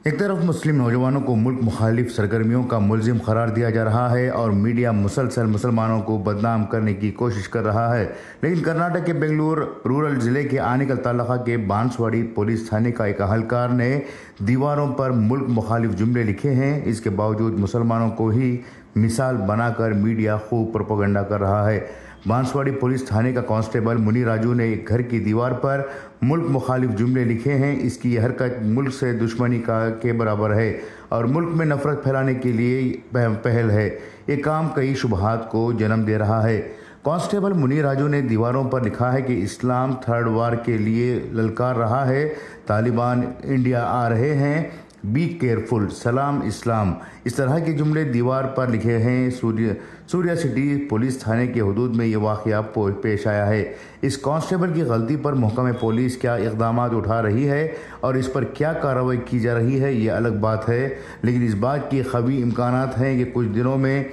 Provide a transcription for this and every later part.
ایک طرف مسلم نوجوانوں کو ملک مخالف سرگرمیوں کا ملزم قرار دیا جا رہا ہے اور میڈیا مسلسل مسلمانوں کو بدنام کرنے کی کوشش کر رہا ہے، لیکن کرناٹک کے بنگلور رورل ضلع کے آنیکل تعلقہ کے بانسواڑی پولیس تھانے کا ایک اہلکار نے دیواروں پر ملک مخالف جملے لکھے ہیں۔ اس کے باوجود مسلمانوں کو ہی مثال بنا کر میڈیا خوب پروپیگنڈا کر رہا ہے۔ بانسواڑی پولیس تھانے کا کانسٹیبل منی راجو نے ایک گھر کی دیوار پر ملک مخالف جملے لکھے ہیں۔ اس کی یہ حرکت ملک سے دشمنی کے برابر ہے اور ملک میں نفرت پھیلانے کے لیے پہل ہے۔ یہ کام کئی شبہات کو جنم دے رہا ہے۔ کانسٹیبل منی راجو نے دیواروں پر لکھا ہے کہ اسلام تھرڈ وار کے لیے للکار رہا ہے، طالبان انڈیا آ رہے ہیں، بی کیئرفل، سلام اسلام۔ اس طرح کے جملے دیوار پر لکھے ہیں۔ سوریا سٹی پولیس تھانے کے حدود میں یہ واقعہ پیش آیا ہے۔ اس کانسٹیبل کی غلطی پر محکمہ پولیس کیا اقدامات اٹھا رہی ہے اور اس پر کیا کارروائی کی جا رہی ہے، یہ الگ بات ہے، لیکن اس بات کی قوی امکانات ہیں کہ کچھ دنوں میں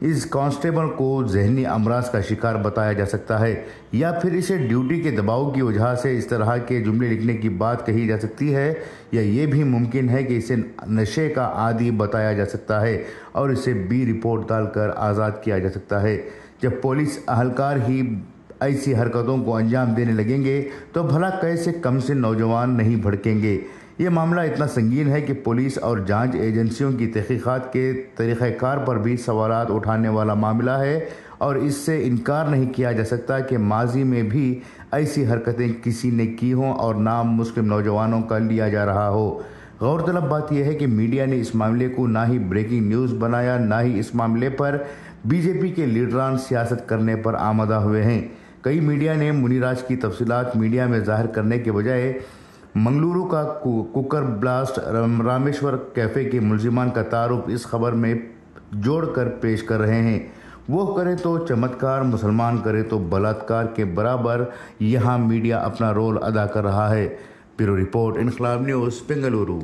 اس کانسٹیبل کو ذہنی امراض کا شکار بتایا جا سکتا ہے، یا پھر اسے ڈیوٹی کے دباؤ کی وجہ سے اس طرح کے جملے لکھنے کی بات کہی جا سکتی ہے، یا یہ بھی ممکن ہے کہ اسے نشے کا عادی بتایا جا سکتا ہے اور اسے بی رپورٹ ڈال کر آزاد کیا جا سکتا ہے۔ جب پولیس اہلکار ہی ایسی حرکتوں کو انجام دینے لگیں گے تو بھلا کیسے کم سے نوجوان نہیں بھڑکیں گے؟ یہ معاملہ اتنا سنگین ہے کہ پولیس اور جانچ ایجنسیوں کی تحقیقات کے طریقہ کار پر بھی سوالات اٹھانے والا معاملہ ہے، اور اس سے انکار نہیں کیا جا سکتا کہ ماضی میں بھی ایسی حرکتیں کسی نے کی ہوں اور نام مسلم نوجوانوں کا لیا جا رہا ہو۔ غور طلب بات یہ ہے کہ میڈیا نے اس معاملے کو نہ ہی بریکنگ نیوز بنایا، نہ ہی اس معاملے پر بی جے پی کے لیڈران سیاست کرنے پر آمادہ ہوئے ہیں۔ کئی میڈیا نے منی راج کی تفصیلات میڈیا میں ظاہر کرنے کے بجائے منگلورو کا کوکر بلاسٹ رامیشور کیفے کے ملزمان کا تعارف اس خبر میں جوڑ کر پیش کر رہے ہیں۔ وہ کرے تو چمتکار، مسلمان کرے تو بلاత్కాر کے برابر یہاں میڈیا اپنا رول ادا کر رہا ہے۔ بیورو رپورٹ، انقلاب نیوز، بنگلورو۔